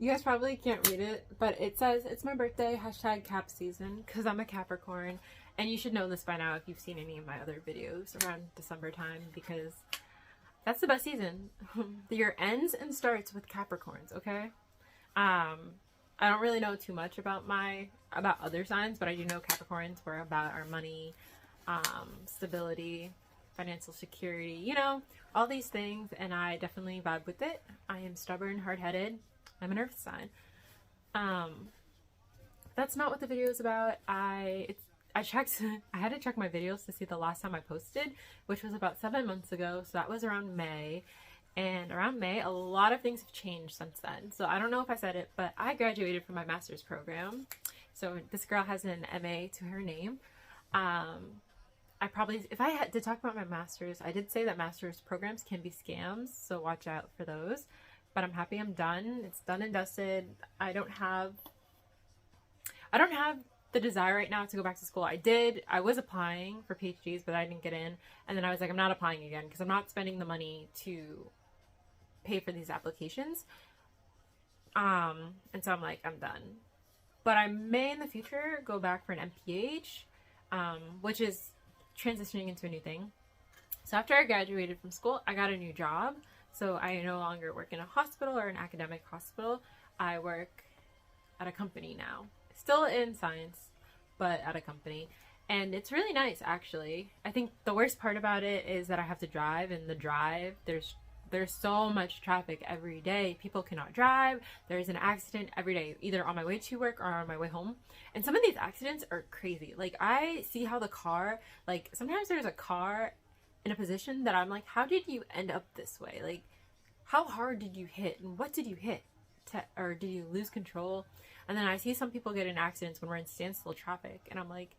You guys probably can't read it, but it says it's my birthday, hashtag cap season, because I'm a Capricorn. And you should know this by now if you've seen any of my other videos around December time, because that's the best season. The year ends and starts with Capricorns, okay? I don't really know too much about other signs, but I do know Capricorns were about our money, stability, financial security, you know, all these things, and I definitely vibe with it. I am stubborn, hard-headed. I'm an earth sign. That's not what the video is about. I had to check my videos to see the last time I posted, which was about 7 months ago, so that was around May. And around May, a lot of things have changed since then. So I don't know if I said it, but I graduated from my master's program. So this girl has an MA to her name. If I had to talk about my master's, I did say that master's programs can be scams, so watch out for those. But I'm happy I'm done. It's done and dusted. I don't have the desire right now to go back to school. I was applying for PhDs, but I didn't get in. And then I was like, I'm not applying again because I'm not spending the money to pay for these applications. And so I'm like, I'm done. But I may in the future go back for an MPH, which is transitioning into a new thing. So after I graduated from school, I got a new job. So I no longer work in a hospital or an academic hospital. I work at a company now. Still in science, but at a company. And it's really nice, actually. I think the worst part about it is that I have to drive, and the drive, there's so much traffic every day. People cannot drive. There's an accident every day, either on my way to work or on my way home. And some of these accidents are crazy. Like, I see how the car, like, sometimes there's a car in a position that I'm like, how did you end up this way? Like, how hard did you hit, and what did you hit? Or did you lose control? And then I see some people get in accidents when we're in standstill traffic, and I'm like,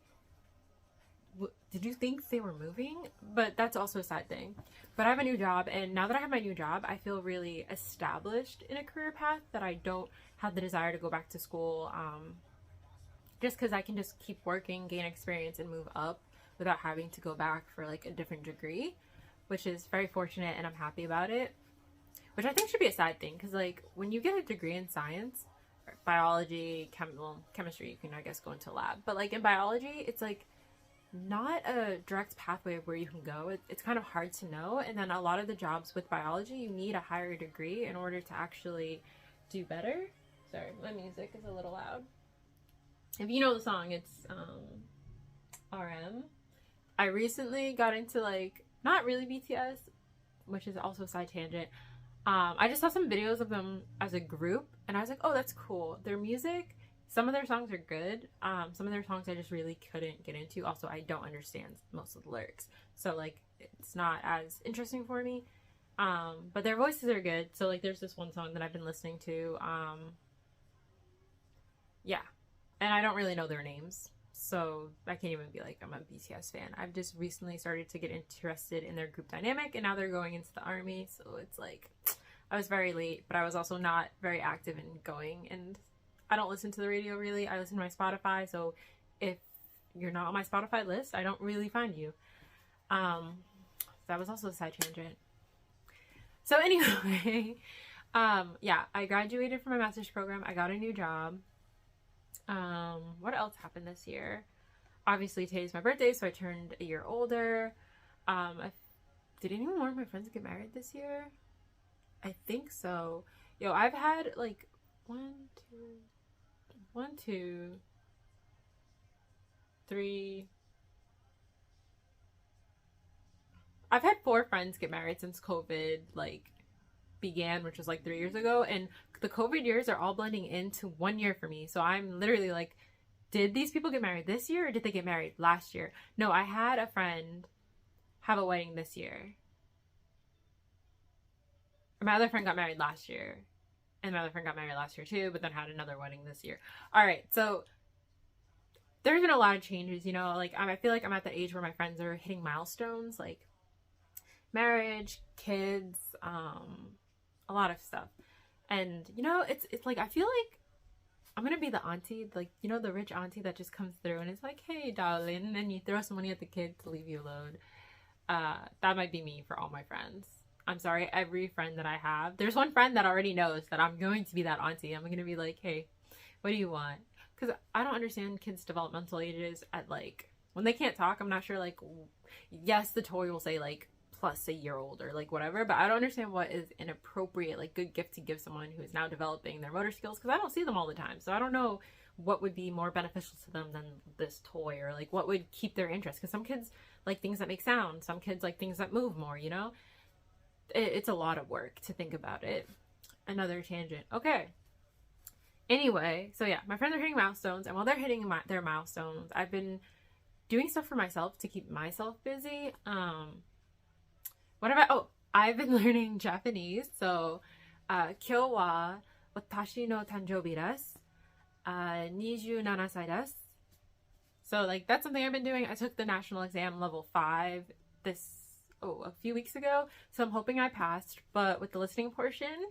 did you think they were moving? But that's also a sad thing. But I have a new job, and now that I have my new job, I feel really established in a career path that I don't have the desire to go back to school, just because I can just keep working, gain experience, and move up without having to go back for like a different degree, which is very fortunate, and I'm happy about it. Which I think should be a side thing, because like when you get a degree in science, or biology, chemistry, you can I guess go into a lab, but like in biology, it's like not a direct pathway of where you can go. It's kind of hard to know, and then a lot of the jobs with biology, you need a higher degree in order to actually do better. Sorry, my music is a little loud. If you know the song, it's RM. I recently got into like, not really BTS, which is also a side tangent. I just saw some videos of them as a group, and I was like, oh, that's cool. Their music, some of their songs are good. Some of their songs I just really couldn't get into. Also, I don't understand most of the lyrics, so like it's not as interesting for me. But their voices are good. So like there's this one song that I've been listening to. Yeah, and I don't really know their names, so I can't even be like I'm a BTS fan. I've just recently started to get interested in their group dynamic, and now they're going into the army, so it's like I was very late, but I was also not very active in going, and I don't listen to the radio really. I listen to my Spotify, so if you're not on my Spotify list, I don't really find you. That was also a side tangent. So anyway, yeah, I graduated from my master's program. I got a new job. What else happened this year? Obviously today's my birthday, so I turned a year older. Did any more of my friends get married this year? I think so. Yo, I've had like one, two, three. I've had 4 friends get married since COVID like began, which was like 3 years ago, and the COVID years are all blending into 1 year for me. So I'm literally like, did these people get married this year, or did they get married last year? No, I had a friend have a wedding this year. My other friend got married last year, and my other friend got married last year too, but then had another wedding this year. All right, so there's been a lot of changes, you know, like I feel like I'm at the age where my friends are hitting milestones, like marriage, kids, a lot of stuff. And you know, it's like I feel like I'm gonna be the auntie, like, you know, the rich auntie that just comes through and it's like, hey darling, and then you throw some money at the kid to leave you alone. That might be me for all my friends. I'm sorry, every friend that I have. There's one friend that already knows that I'm going to be that auntie. I'm going to be like, hey, what do you want? Because I don't understand kids' developmental ages at like, when they can't talk, I'm not sure, like, yes, the toy will say like plus a year old or like whatever, but I don't understand what is an appropriate, like, good gift to give someone who is now developing their motor skills, because I don't see them all the time. So I don't know what would be more beneficial to them than this toy, or like what would keep their interest. Because some kids like things that make sound, some kids like things that move more, you know? It's a lot of work to think about it. Another tangent. Okay. Anyway, so yeah, my friends are hitting milestones, and while they're hitting their milestones, I've been doing stuff for myself to keep myself busy. What about, oh, I've been learning Japanese. So, 今日は私の誕生日です。27歳です。So, like, that's something I've been doing. I took the national exam level 5 a few weeks ago. So I'm hoping I passed, but with the listening portion,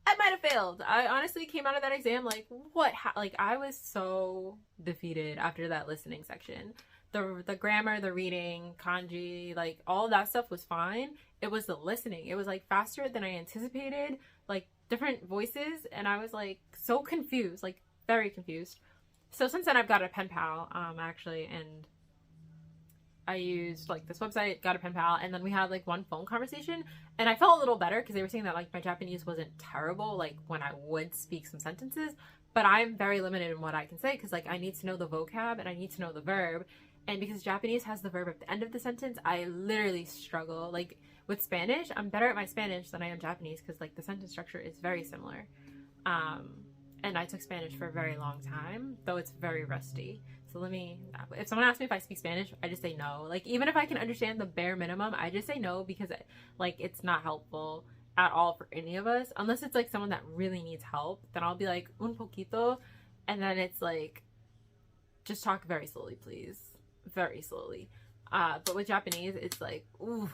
I might have failed. I honestly came out of that exam like, what? Like, I was so defeated after that listening section. The grammar, the reading, kanji, like, all that stuff was fine. It was the listening. It was like faster than I anticipated, like different voices, and I was like so confused, like very confused. So since then I've got a pen pal, actually, and I used like this website, got a pen pal, and then we had like one phone conversation, and I felt a little better because they were saying that like my Japanese wasn't terrible, like when I would speak some sentences, but I'm very limited in what I can say because like I need to know the vocab and I need to know the verb, and because Japanese has the verb at the end of the sentence, I literally struggle. Like with Spanish, I'm better at my Spanish than I am Japanese because like the sentence structure is very similar. And I took Spanish for a very long time, though it's very rusty. So if someone asks me if I speak Spanish, I just say no. Like, even if I can understand the bare minimum, I just say no because, like, it's not helpful at all for any of us. Unless it's, like, someone that really needs help, then I'll be like, un poquito. And then it's, like, just talk very slowly, please. Very slowly. But with Japanese, it's like, ooh,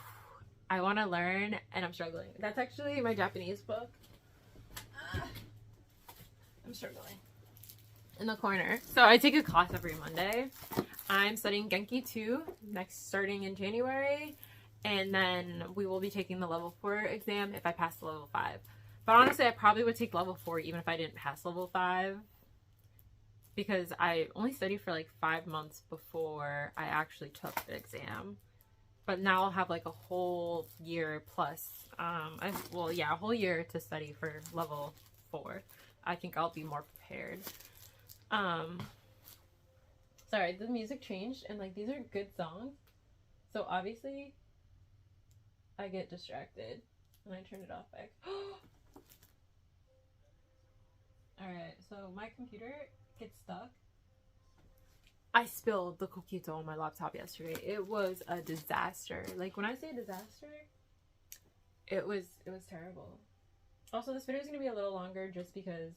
I want to learn, and I'm struggling. That's actually my Japanese book. I'm struggling. In the corner. So I take a class every Monday. I'm studying Genki 2 starting in January, and then we will be taking the level 4 exam if I pass the level 5. But honestly, I probably would take level 4 even if I didn't pass level 5, because I only studied for like 5 months before I actually took the exam. But now I'll have like a whole year plus, a whole year to study for level 4. I think I'll be more prepared. Sorry, the music changed, and like these are good songs, so obviously I get distracted and I turn it off back. Alright, so my computer gets stuck. I spilled the coquito on my laptop yesterday. It was a disaster. Like, when I say disaster, it was terrible. Also, this video is going to be a little longer just because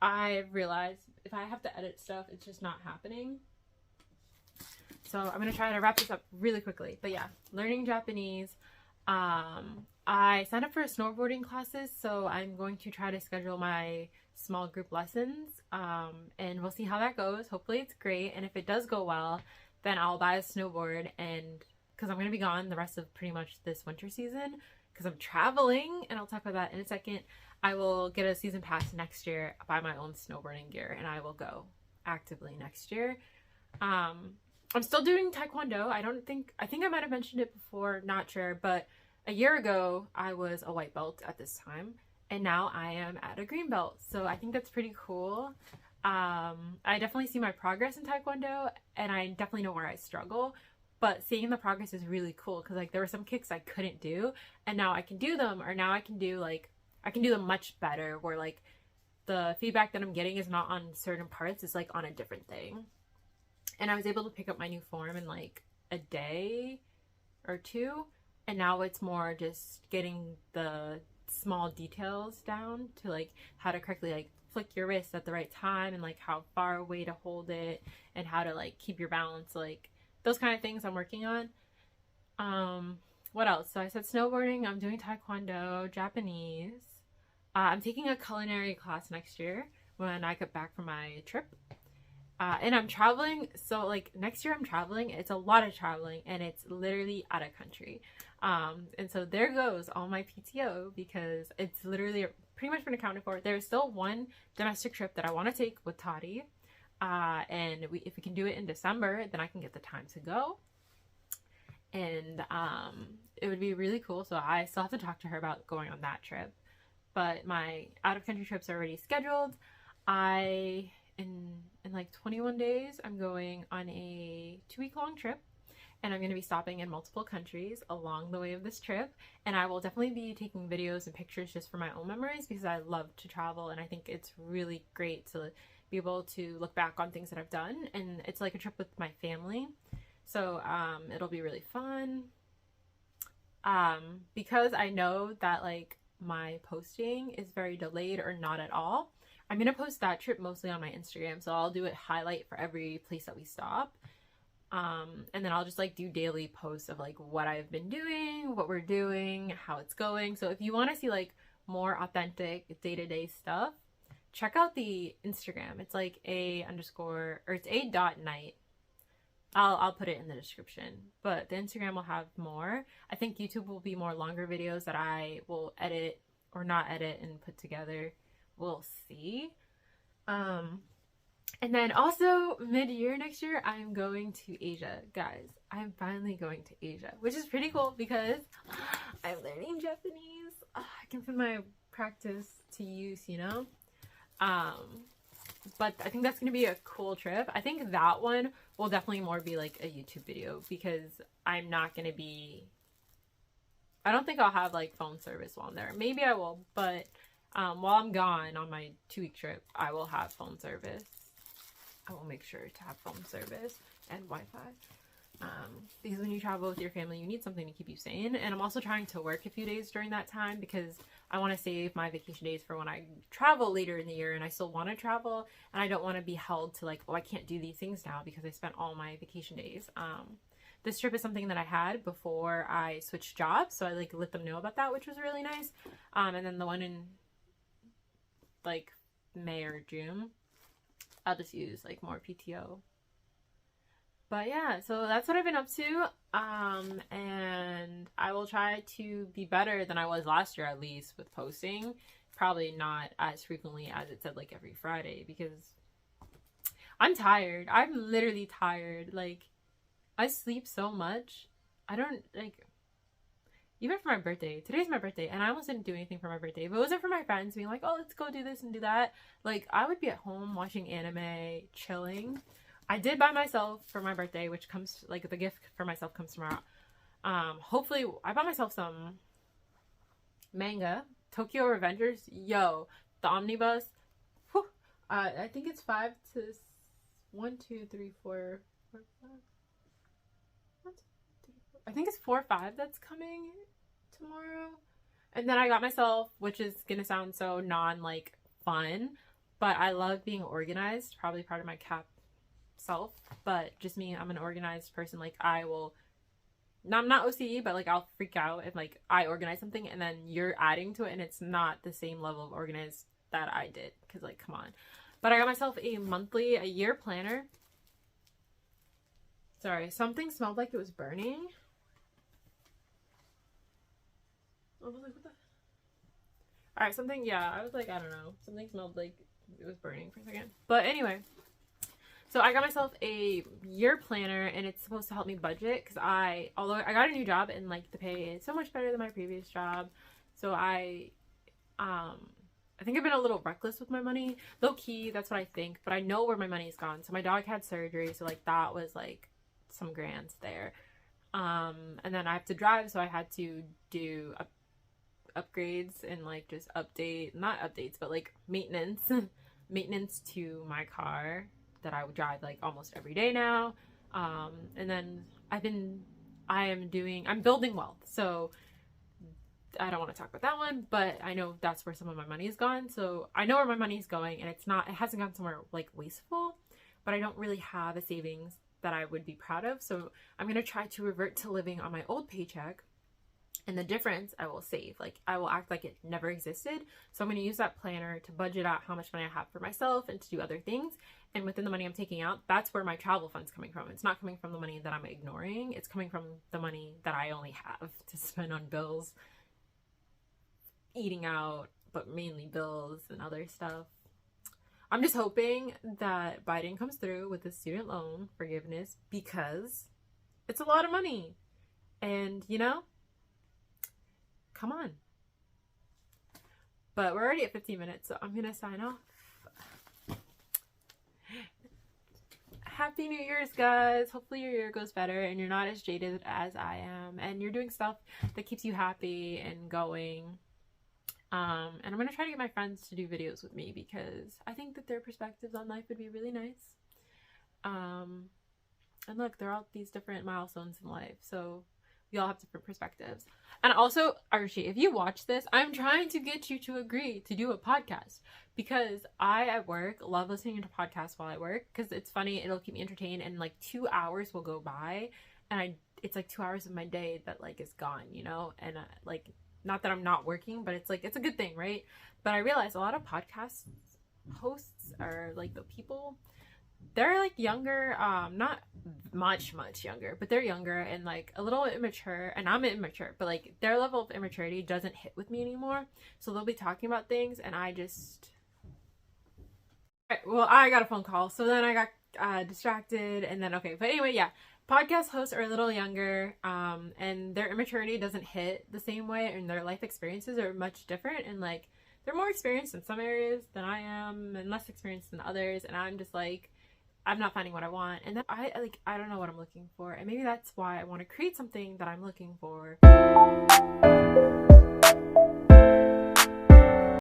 I realized if I have to edit stuff, it's just not happening. So I'm going to try to wrap this up really quickly. But yeah, learning Japanese. I signed up for snowboarding classes, so I'm going to try to schedule my small group lessons. And we'll see how that goes. Hopefully it's great. And if it does go well, then I'll buy a snowboard, and because I'm going to be gone the rest of pretty much this winter season, because I'm traveling, and I'll talk about that in a second. I will get a season pass next year, buy my own snowboarding gear, and I will go actively next year. I'm still doing Taekwondo. I think I might have mentioned it before, not sure, but a year ago I was a white belt at this time, and now I am at a green belt. So I think that's pretty cool. I definitely see my progress in Taekwondo, and I definitely know where I struggle. But seeing the progress is really cool because like there were some kicks I couldn't do, and now I can do them, or now I can do them much better, where like the feedback that I'm getting is not on certain parts, it's like on a different thing. And I was able to pick up my new form in like a day or two, and now it's more just getting the small details down to like how to correctly like flick your wrist at the right time, and like how far away to hold it, and how to like keep your balance, like those kind of things I'm working on. What else? So I said snowboarding, I'm doing Taekwondo, Japanese. I'm taking a culinary class next year when I get back from my trip. And I'm traveling, so like next year I'm traveling. It's a lot of traveling, and it's literally out of country. And so there goes all my PTO because it's literally pretty much been accounted for. There's still one domestic trip that I want to take with Toddy. And if we can do it in December, then I can get the time to go. And it would be really cool. So I still have to talk to her about going on that trip. But my out of country trips are already scheduled. In like 21 days, I'm going on a 2-week long trip, and I'm going to be stopping in multiple countries along the way of this trip. And I will definitely be taking videos and pictures just for my own memories because I love to travel, and I think it's really great to be able to look back on things that I've done. And it's like a trip with my family, so it'll be really fun. Because I know that like my posting is very delayed or not at all, I'm gonna post that trip mostly on my Instagram, so I'll do it highlight for every place that we stop. And then I'll just like do daily posts of like what I've been doing, what we're doing, how it's going. So if you want to see like more authentic day-to-day stuff, check out the Instagram. It's like it's a.night. I'll put it in the description, but the Instagram will have more. I think YouTube will be more longer videos that I will edit or not edit and put together. We'll see. And then also mid-year next year, I'm going to Asia. Guys, I'm finally going to Asia, which is pretty cool because I'm learning Japanese. I can put my practice to use, you know? But I think that's going to be a cool trip. I think that one will definitely more be like a YouTube video because I'm not going to be... I don't think I'll have like phone service while I'm there. Maybe I will, but while I'm gone on my 2-week trip, I will have phone service. I will make sure to have phone service and Wi-Fi. Because when you travel with your family, you need something to keep you sane. And I'm also trying to work a few days during that time because I want to save my vacation days for when I travel later in the year, and I still want to travel, and I don't want to be held to like, oh, I can't do these things now because I spent all my vacation days. This trip is something that I had before I switched jobs, so I like let them know about that, which was really nice. And then the one in like May or June, I'll just use like more PTO. But yeah, so that's what I've been up to. And I will try to be better than I was last year, at least with posting. Probably not as frequently as it said like every Friday because I'm tired. I'm literally tired. Like, I sleep so much. I don't like, even for my birthday. Today's my birthday, and I almost didn't do anything for my birthday. If it wasn't for my friends being like, oh, let's go do this and do that, like, I would be at home watching anime, chilling. I did buy myself for my birthday, which comes, like, the gift for myself comes tomorrow. Hopefully, I bought myself some manga. Tokyo Revengers. Yo, the omnibus. Whew. I think it's 5 to 1, 2, 3, 4, 4, 5. I think it's 4 or 5 that's coming tomorrow. And then I got myself, which is gonna sound so like fun, but I love being organized. Probably part of my cap self, but just me, I'm an organized person. Like, I'm not OCD, but like I'll freak out if like I organize something and then you're adding to it and it's not the same level of organized that I did, because like, come on. But I got myself a year planner. Sorry, something smelled like it was burning. I was like, what the? Alright, something, yeah, I was like, I don't know. Something smelled like it was burning for a second. But anyway, so I got myself a year planner, and it's supposed to help me budget because although I got a new job and like the pay is so much better than my previous job. So I think I've been a little reckless with my money. Low key, that's what I think, but I know where my money's gone. So my dog had surgery, so like that was like some grands there. And then I have to drive, so I had to do upgrades and like just not updates, but like maintenance to my car that I would drive like almost every day now. And then I'm building wealth, so I don't want to talk about that one, but I know that's where some of my money is gone. So I know where my money is going, and it hasn't gone somewhere like wasteful, but I don't really have a savings that I would be proud of. So I'm going to try to revert to living on my old paycheck And the difference I will save. Like, I will act like it never existed. So I'm going to use that planner to budget out how much money I have for myself and to do other things. And within the money I'm taking out, that's where my travel fund's coming from. It's not coming from the money that I'm ignoring. It's coming from the money that I only have to spend on bills, eating out, but mainly bills and other stuff. I'm just hoping that Biden comes through with the student loan forgiveness, because it's a lot of money. And, you know, come on. But we're already at 15 minutes, so I'm gonna sign off. Happy New Year's, guys. Hopefully your year goes better and you're not as jaded as I am, and you're doing stuff that keeps you happy and going. And I'm gonna try to get my friends to do videos with me, because I think that their perspectives on life would be really nice. And look, they're all these different milestones in life, so we all have different perspectives. And also, Archie, if you watch this, I'm trying to get you to agree to do a podcast, because I, at work, love listening to podcasts while I work, because it's funny, it'll keep me entertained, and like 2 hours will go by, and it's like 2 hours of my day that like is gone, you know? And like, not that I'm not working, but it's like, it's a good thing, right? But I realize a lot of podcast hosts are like the people, they're like younger, not much younger, but they're younger and like a little immature, and I'm immature, but like their level of immaturity doesn't hit with me anymore. So they'll be talking about things and I just, well, I got a phone call, so then I got distracted, and then okay, but anyway, yeah, podcast hosts are a little younger, and their immaturity doesn't hit the same way, and their life experiences are much different, and like they're more experienced in some areas than I am and less experienced than others, and I'm just like, I'm not finding what I want, and then I don't know what I'm looking for, and maybe that's why I want to create something that I'm looking for.